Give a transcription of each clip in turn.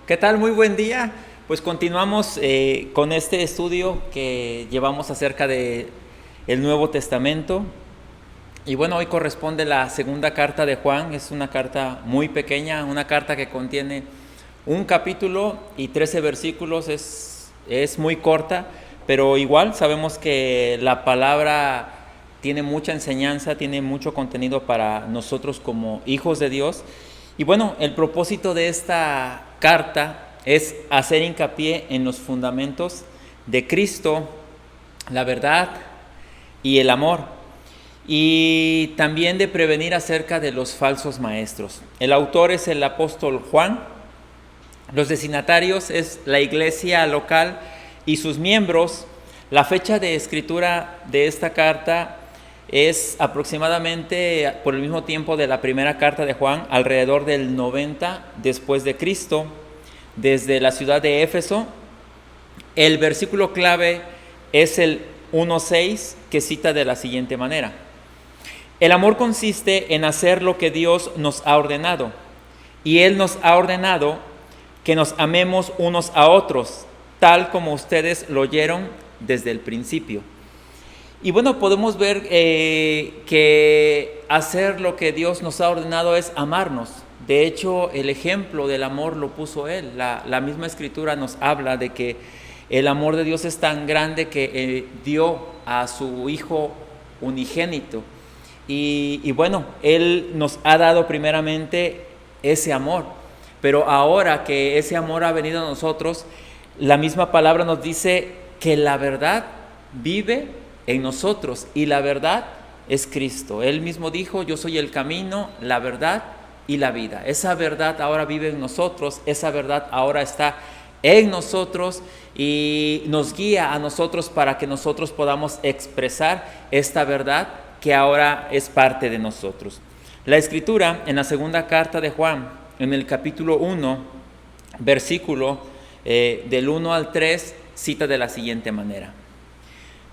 ¿Qué tal? Muy buen día. Pues continuamos con este estudio que llevamos acerca de el Nuevo Testamento. Y bueno, hoy corresponde la segunda carta de Juan. Es una carta muy pequeña, una carta que contiene un capítulo y 13 versículos. Es muy corta, pero igual sabemos que la palabra tiene mucha enseñanza, tiene mucho contenido para nosotros como hijos de Dios. Y bueno, el propósito de esta carta es hacer hincapié en los fundamentos de Cristo, la verdad y el amor, y también de prevenir acerca de los falsos maestros. El autor es el apóstol Juan, los destinatarios es la iglesia local y sus miembros. La fecha de escritura de esta carta es aproximadamente por el mismo tiempo de la primera carta de Juan, alrededor del 90 después de Cristo, desde la ciudad de Éfeso. El versículo clave es el 1:6, que cita de la siguiente manera: el amor consiste en hacer lo que Dios nos ha ordenado, y Él nos ha ordenado que nos amemos unos a otros, tal como ustedes lo oyeron desde el principio. Y bueno, podemos ver que hacer lo que Dios nos ha ordenado es amarnos. De hecho, el ejemplo del amor lo puso Él. La misma Escritura nos habla de que el amor de Dios es tan grande que dio a su Hijo unigénito. Y bueno, Él nos ha dado primeramente ese amor. Pero ahora que ese amor ha venido a nosotros, la misma palabra nos dice que la verdad vive en nosotros, y la verdad es Cristo. Él mismo dijo: yo soy el camino, la verdad y la vida. Esa verdad ahora vive en nosotros, esa verdad ahora está en nosotros y nos guía a nosotros para que nosotros podamos expresar esta verdad que ahora es parte de nosotros. La Escritura en la segunda carta de Juan, en el capítulo 1, versículo del 1 al 3, cita de la siguiente manera: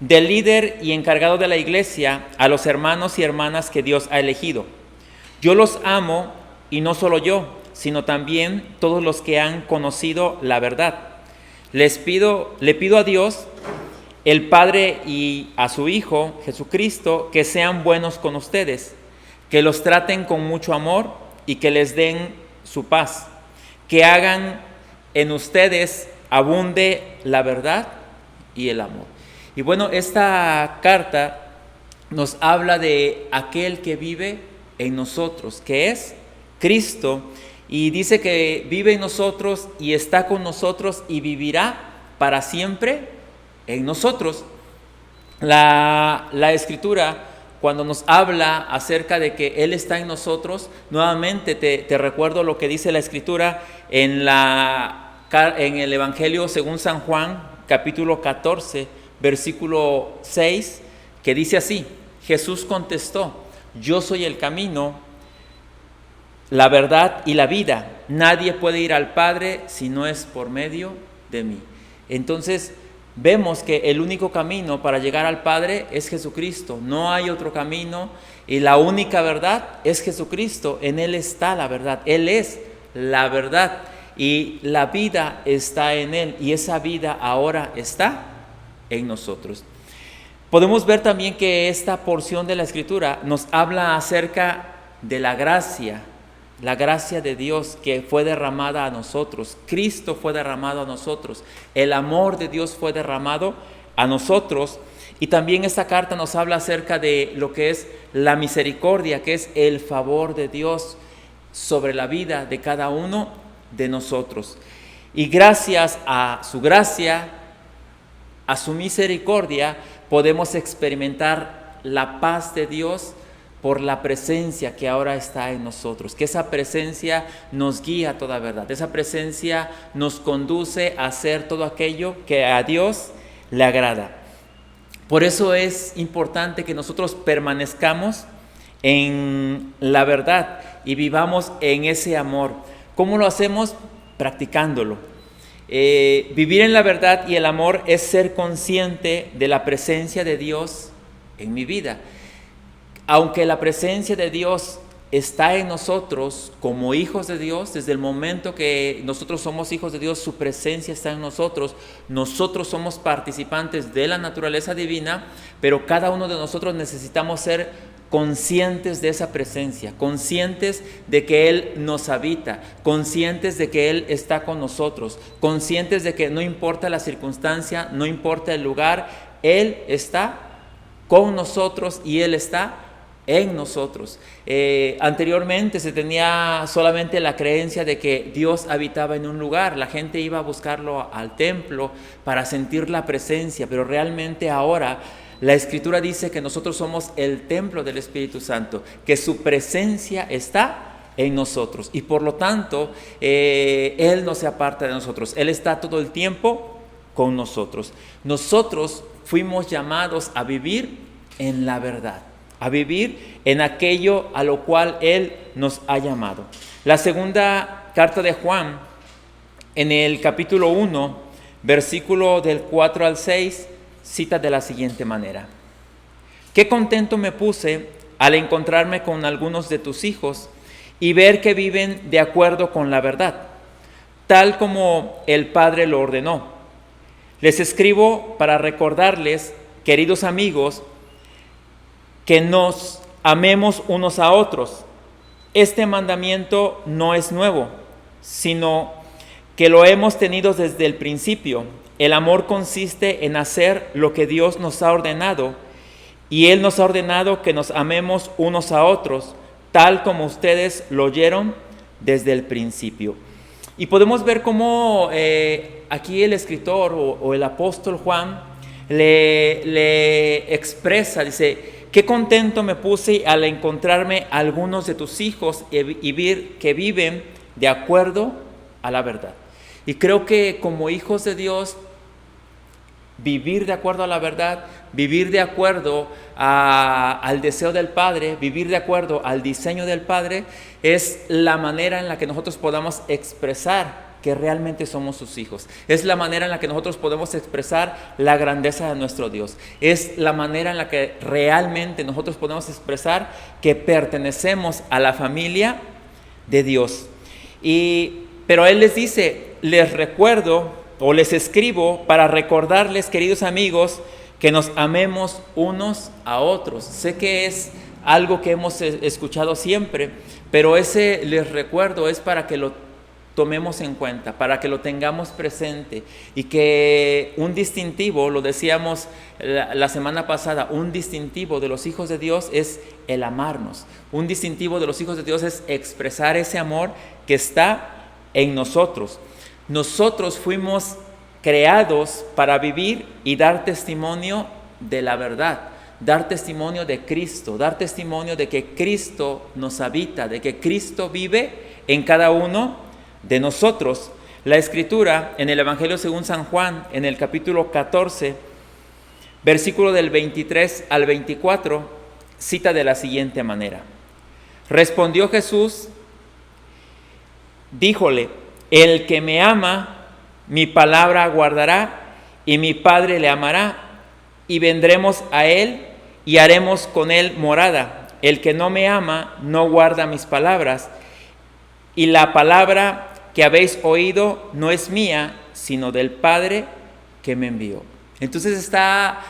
del líder y encargado de la iglesia, a los hermanos y hermanas que Dios ha elegido. Yo los amo, y no solo yo, sino también todos los que han conocido la verdad. Le pido a Dios, el Padre, y a su Hijo, Jesucristo, que sean buenos con ustedes, que los traten con mucho amor y que les den su paz, que hagan en ustedes abunde la verdad y el amor. Y bueno, esta carta nos habla de aquel que vive en nosotros, que es Cristo, y dice que vive en nosotros y está con nosotros y vivirá para siempre en nosotros. La Escritura, cuando nos habla acerca de que Él está en nosotros, nuevamente te recuerdo lo que dice la Escritura en el Evangelio según San Juan, capítulo 14, versículo 6, que dice así: Jesús contestó: yo soy el camino, la verdad y la vida. Nadie puede ir al Padre si no es por medio de mí. Entonces vemos que el único camino para llegar al Padre es Jesucristo. No hay otro camino, y la única verdad es Jesucristo. En Él está la verdad. Él es la verdad y la vida está en Él, y esa vida ahora está en nosotros. Podemos ver también que esta porción de la Escritura nos habla acerca de la gracia de Dios que fue derramada a nosotros. Cristo fue derramado a nosotros, el amor de Dios fue derramado a nosotros. Y también esta carta nos habla acerca de lo que es la misericordia, que es el favor de Dios sobre la vida de cada uno de nosotros. Y gracias a su gracia, a su misericordia, podemos experimentar la paz de Dios por la presencia que ahora está en nosotros, que esa presencia nos guía a toda verdad, esa presencia nos conduce a hacer todo aquello que a Dios le agrada. Por eso es importante que nosotros permanezcamos en la verdad y vivamos en ese amor. ¿Cómo lo hacemos? Practicándolo. Vivir en la verdad y el amor es ser consciente de la presencia de Dios en mi vida. Aunque la presencia de Dios está en nosotros como hijos de Dios. Desde el momento que nosotros somos hijos de Dios, su presencia está en nosotros. Nosotros somos participantes de la naturaleza divina, pero cada uno de nosotros necesitamos ser conscientes de esa presencia, conscientes de que Él nos habita, conscientes de que Él está con nosotros, conscientes de que no importa la circunstancia, no importa el lugar, Él está con nosotros y Él está en nosotros. Anteriormente se tenía solamente la creencia de que Dios habitaba en un lugar. La gente iba a buscarlo al templo para sentir la presencia, pero realmente ahora la Escritura dice que nosotros somos el templo del Espíritu Santo, que su presencia está en nosotros y por lo tanto Él no se aparta de nosotros. Él está todo el tiempo con nosotros. Nosotros fuimos llamados a vivir en la verdad, a vivir en aquello a lo cual Él nos ha llamado. La segunda carta de Juan, en el capítulo 1, versículo del 4 al 6, cita de la siguiente manera: qué contento me puse al encontrarme con algunos de tus hijos y ver que viven de acuerdo con la verdad, tal como el Padre lo ordenó. Les escribo para recordarles, queridos amigos, que nos amemos unos a otros. Este mandamiento no es nuevo, sino que lo hemos tenido desde el principio. El amor consiste en hacer lo que Dios nos ha ordenado, y Él nos ha ordenado que nos amemos unos a otros, tal como ustedes lo oyeron desde el principio. Y podemos ver cómo aquí el escritor o el apóstol Juan le expresa, dice: qué contento me puse al encontrarme algunos de tus hijos y ver que viven de acuerdo a la verdad. Y creo que como hijos de Dios, vivir de acuerdo a la verdad, vivir de acuerdo al deseo del Padre, vivir de acuerdo al diseño del Padre, es la manera en la que nosotros podamos expresar que realmente somos sus hijos. Es la manera en la que nosotros podemos expresar la grandeza de nuestro Dios. Es la manera en la que realmente nosotros podemos expresar que pertenecemos a la familia de Dios. Pero Él les dice: les recuerdo o les escribo para recordarles, queridos amigos, que nos amemos unos a otros. Sé que es algo que hemos escuchado siempre, pero ese les recuerdo es para que lo tomemos en cuenta, para que lo tengamos presente, y que un distintivo, lo decíamos la semana pasada, un distintivo de los hijos de Dios es el amarnos. Un distintivo de los hijos de Dios es expresar ese amor que está en nosotros. Nosotros fuimos creados para vivir y dar testimonio de la verdad, dar testimonio de Cristo, dar testimonio de que Cristo nos habita, de que Cristo vive en cada uno de nosotros. La Escritura en el Evangelio según San Juan, en el capítulo 14, versículo del 23 al 24, cita de la siguiente manera: respondió Jesús, díjole: el que me ama, mi palabra guardará, y mi Padre le amará, y vendremos a él y haremos con él morada. El que no me ama no guarda mis palabras, y la palabra que habéis oído no es mía, sino del Padre que me envió. Entonces está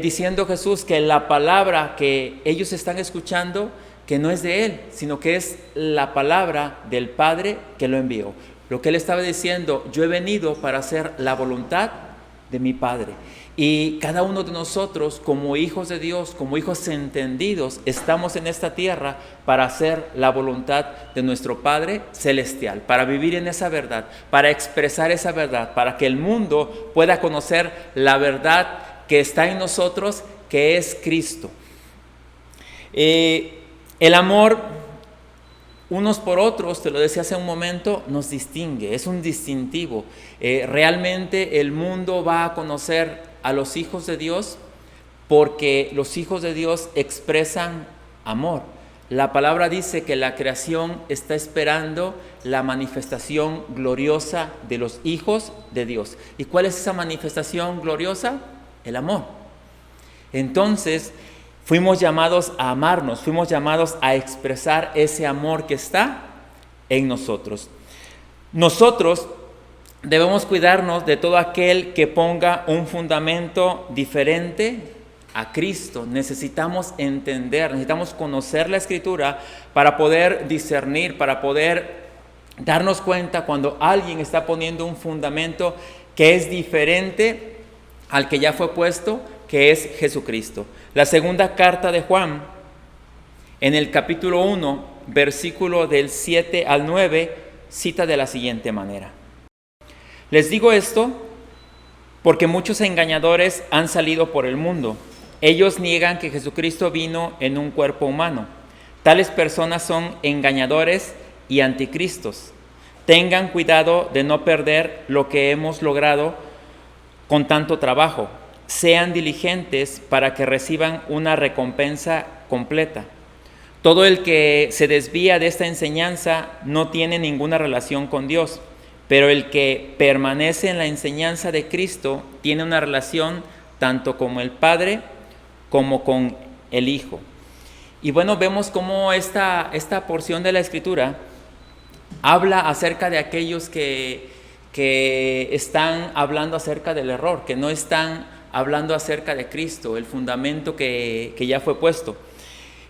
diciendo Jesús que la palabra que ellos están escuchando, que no es de Él, sino que es la palabra del Padre que lo envió. Lo que Él estaba diciendo: yo he venido para hacer la voluntad de mi Padre. Y cada uno de nosotros, como hijos de Dios, como hijos entendidos, estamos en esta tierra para hacer la voluntad de nuestro Padre Celestial, para vivir en esa verdad, para expresar esa verdad, para que el mundo pueda conocer la verdad que está en nosotros, que es Cristo. El amor unos por otros, te lo decía hace un momento, nos distingue, es un distintivo. Realmente el mundo va a conocer a los hijos de Dios porque los hijos de Dios expresan amor. La palabra dice que la creación está esperando la manifestación gloriosa de los hijos de Dios. ¿Y cuál es esa manifestación gloriosa? El amor. Entonces, Fuimos llamados a amarnos, fuimos llamados a expresar ese amor que está en nosotros. Nosotros debemos cuidarnos de todo aquel que ponga un fundamento diferente a Cristo. Necesitamos entender, necesitamos conocer la Escritura para poder discernir, para poder darnos cuenta cuando alguien está poniendo un fundamento que es diferente al que ya fue puesto, que es Jesucristo. La segunda carta de Juan, en el capítulo 1, versículo del 7 al 9, cita de la siguiente manera: les digo esto porque muchos engañadores han salido por el mundo. Ellos niegan que Jesucristo vino en un cuerpo humano. Tales personas son engañadores y anticristos. Tengan cuidado de no perder lo que hemos logrado con tanto trabajo. Sean diligentes para que reciban una recompensa completa. Todo el que se desvía de esta enseñanza no tiene ninguna relación con Dios, pero el que permanece en la enseñanza de Cristo tiene una relación tanto con el Padre como con el Hijo. Y bueno, vemos cómo esta porción de la Escritura habla acerca de aquellos que están hablando acerca del error, que no están hablando acerca de Cristo, el fundamento que ya fue puesto.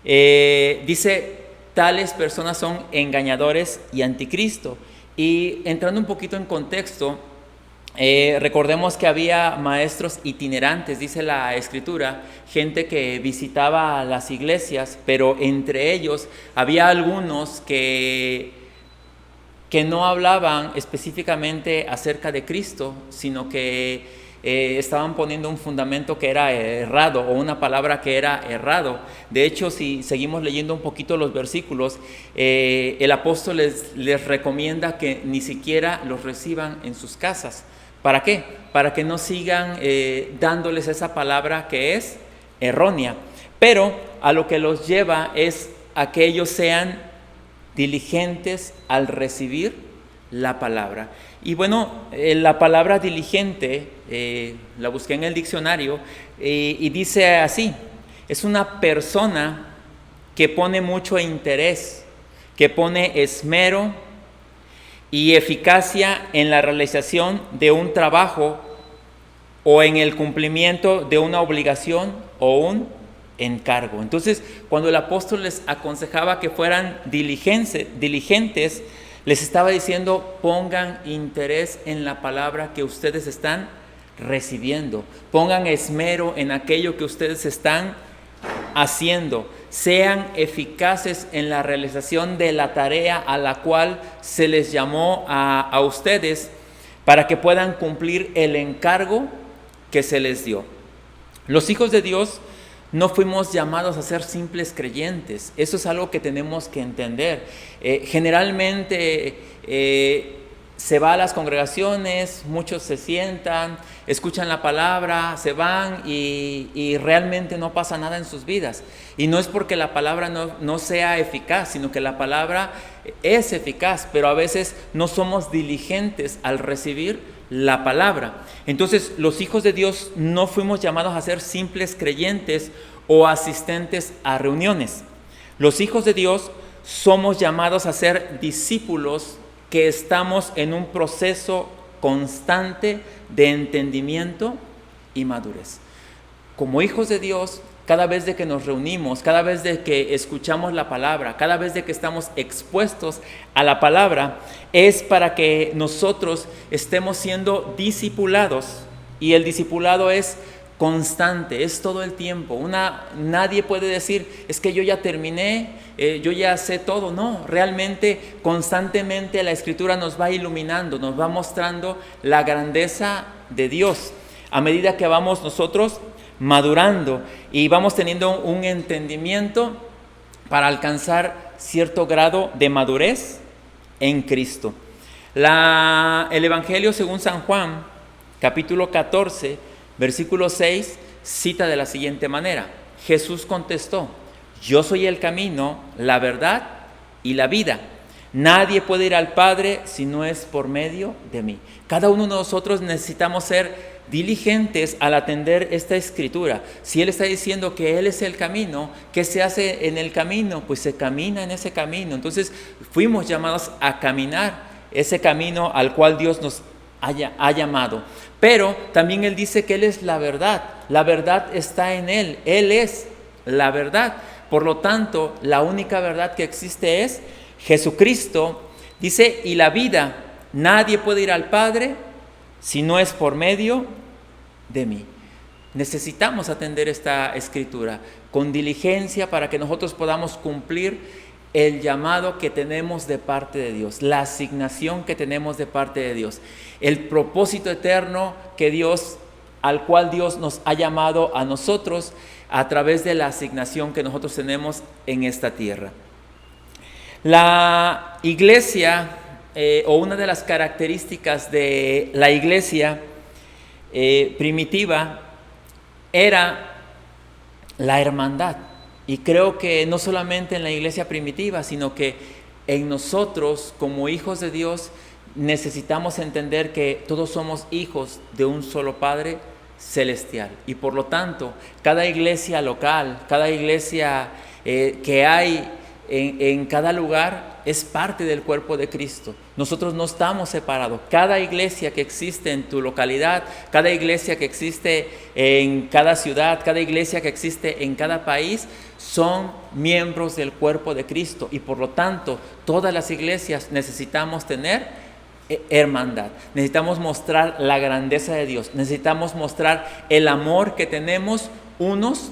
Dice, tales personas son engañadores y anticristo. Y entrando un poquito en contexto, recordemos que había maestros itinerantes, dice la Escritura, gente que visitaba las iglesias, pero entre ellos había algunos que no hablaban específicamente acerca de Cristo, sino que estaban poniendo un fundamento que era errado o una palabra que era errado. De hecho, si seguimos leyendo un poquito los versículos, el apóstol les recomienda que ni siquiera los reciban en sus casas. ¿Para qué? Para que no sigan dándoles esa palabra que es errónea. Pero a lo que los lleva es a que ellos sean diligentes al recibir la palabra. Y bueno, la palabra diligente, la busqué en el diccionario y dice así: es una persona que pone mucho interés, que pone esmero y eficacia en la realización de un trabajo o en el cumplimiento de una obligación o un encargo. Entonces, cuando el apóstol les aconsejaba que fueran diligentes, les estaba diciendo: pongan interés en la palabra que ustedes están recibiendo, pongan esmero en aquello que ustedes están haciendo, sean eficaces en la realización de la tarea a la cual se les llamó a ustedes, para que puedan cumplir el encargo que se les dio. Los hijos de Dios no fuimos llamados a ser simples creyentes. Eso es algo que tenemos que entender. Generalmente se va a las congregaciones, muchos se sientan, escuchan la palabra, se van y realmente no pasa nada en sus vidas. Y no es porque la palabra no sea eficaz, sino que la palabra es eficaz, pero a veces no somos diligentes al recibir la palabra. Entonces, los hijos de Dios no fuimos llamados a ser simples creyentes o asistentes a reuniones. Los hijos de Dios somos llamados a ser discípulos que estamos en un proceso constante de entendimiento y madurez. Como hijos de Dios, cada vez de que nos reunimos, cada vez de que escuchamos la palabra, cada vez de que estamos expuestos a la palabra, es para que nosotros estemos siendo discipulados. Y el discipulado es constante, es todo el tiempo. Nadie puede decir: es que yo ya terminé, yo ya sé todo. No, realmente constantemente la Escritura nos va iluminando, nos va mostrando la grandeza de Dios. A medida que vamos nosotros madurando y vamos teniendo un entendimiento para alcanzar cierto grado de madurez en Cristo. El Evangelio según San Juan, capítulo 14, versículo 6, cita de la siguiente manera: Jesús contestó: yo soy el camino, la verdad y la vida. Nadie puede ir al Padre si no es por medio de mí. Cada uno de nosotros necesitamos ser diligentes al atender esta escritura. Si Él está diciendo que Él es el camino, ¿qué se hace en el camino? Pues se camina en ese camino. Entonces fuimos llamados a caminar ese camino al cual Dios nos ha llamado. Pero también Él dice que Él es la verdad. La verdad está en Él. Él es la verdad. Por lo tanto, la única verdad que existe es Jesucristo. Dice, y la vida, nadie puede ir al Padre si no es por medio de mí. Necesitamos atender esta escritura con diligencia para que nosotros podamos cumplir el llamado que tenemos de parte de Dios, la asignación que tenemos de parte de Dios, el propósito eterno al cual Dios nos ha llamado a nosotros a través de la asignación que nosotros tenemos en esta tierra. La iglesia, o una de las características de la iglesia primitiva, era la hermandad. Y creo que no solamente en la iglesia primitiva, sino que en nosotros como hijos de Dios necesitamos entender que todos somos hijos de un solo Padre celestial. Y por lo tanto, cada iglesia local, cada iglesia que hay en cada lugar es parte del cuerpo de Cristo. Nosotros no estamos separados. Cada iglesia que existe en tu localidad, cada iglesia que existe en cada ciudad, cada iglesia que existe en cada país, son miembros del cuerpo de Cristo. Y por lo tanto, todas las iglesias necesitamos tener hermandad. Necesitamos mostrar la grandeza de Dios. Necesitamos mostrar el amor que tenemos unos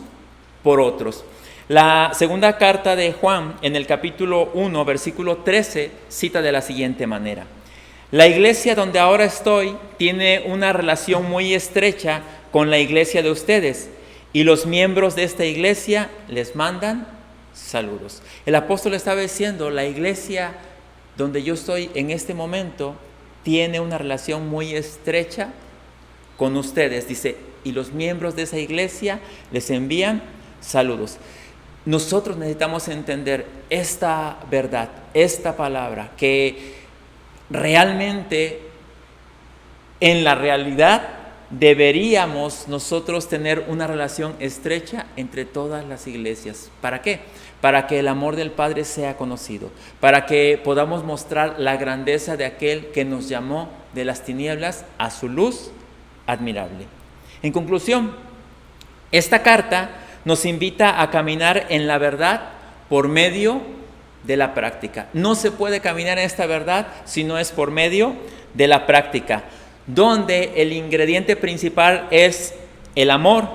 por otros. La segunda carta de Juan, en el capítulo 1, versículo 13, cita de la siguiente manera: la iglesia donde ahora estoy tiene una relación muy estrecha con la iglesia de ustedes, y los miembros de esta iglesia les mandan saludos. El apóstol estaba diciendo, la iglesia donde yo estoy en este momento tiene una relación muy estrecha con ustedes. Dice, y los miembros de esa iglesia les envían saludos. Nosotros necesitamos entender esta verdad, esta palabra, que realmente en la realidad deberíamos nosotros tener una relación estrecha entre todas las iglesias. ¿Para qué? Para que el amor del Padre sea conocido, para que podamos mostrar la grandeza de aquel que nos llamó de las tinieblas a su luz admirable. En conclusión, esta carta nos invita a caminar en la verdad por medio de la práctica. No se puede caminar en esta verdad si no es por medio de la práctica, donde el ingrediente principal es el amor,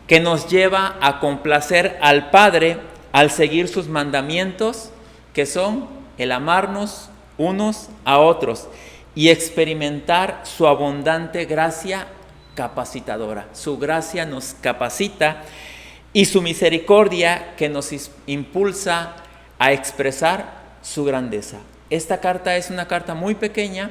que nos lleva a complacer al Padre al seguir sus mandamientos, que son el amarnos unos a otros y experimentar su abundante gracia capacitadora. Su gracia nos capacita y su misericordia que nos impulsa a expresar su grandeza. Esta carta es una carta muy pequeña,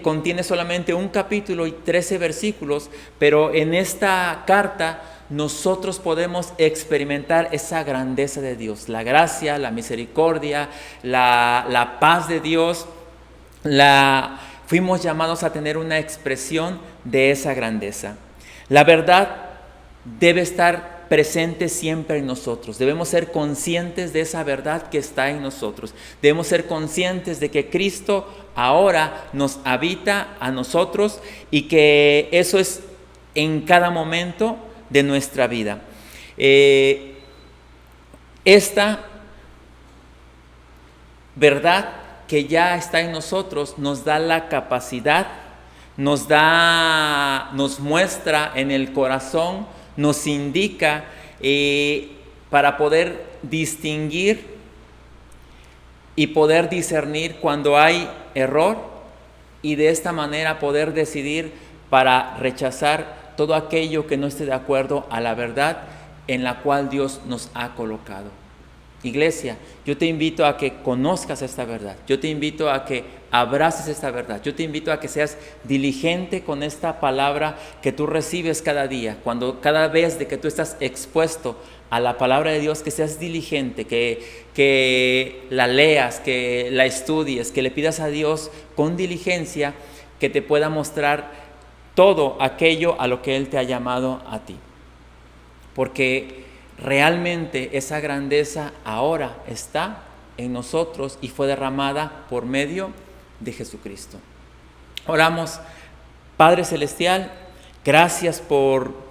contiene solamente un capítulo y 13 versículos, pero en esta carta nosotros podemos experimentar esa grandeza de Dios, la gracia, la misericordia, la paz de Dios. Fuimos llamados a tener una expresión de esa grandeza. La verdad debe estar presente siempre en nosotros. Debemos ser conscientes de esa verdad que está en nosotros. Debemos ser conscientes de que Cristo ahora nos habita a nosotros y que eso es en cada momento de nuestra vida. Esta verdad que ya está en nosotros nos da la capacidad, nos muestra en el corazón, nos indica para poder distinguir y poder discernir cuando hay error, y de esta manera poder decidir para rechazar todo aquello que no esté de acuerdo a la verdad en la cual Dios nos ha colocado. Iglesia, yo te invito a que conozcas esta verdad, yo te invito a que abraces esta verdad, yo te invito a que seas diligente con esta palabra que tú recibes cada día, cada vez de que tú estás expuesto a la palabra de Dios, que seas diligente, que la leas, que la estudies, que le pidas a Dios con diligencia que te pueda mostrar todo aquello a lo que Él te ha llamado a ti. Porque realmente esa grandeza ahora está en nosotros y fue derramada por medio de Jesucristo. Oramos. Padre Celestial, gracias por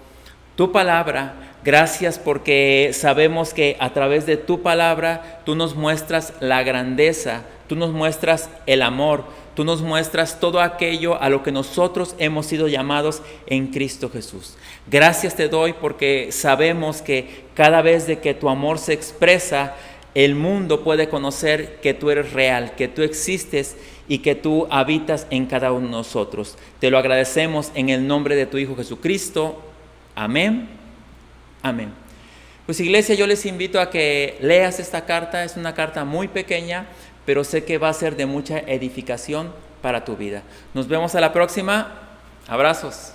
tu palabra, gracias porque sabemos que a través de tu palabra tú nos muestras la grandeza, tú nos muestras el amor, tú nos muestras todo aquello a lo que nosotros hemos sido llamados en Cristo Jesús. Gracias te doy porque sabemos que cada vez de que tu amor se expresa, el mundo puede conocer que tú eres real, que tú existes y que tú habitas en cada uno de nosotros. Te lo agradecemos en el nombre de tu Hijo Jesucristo. Amén. Amén. Pues iglesia, yo les invito a que leas esta carta. Es una carta muy pequeña, pero sé que va a ser de mucha edificación para tu vida. Nos vemos a la próxima. Abrazos.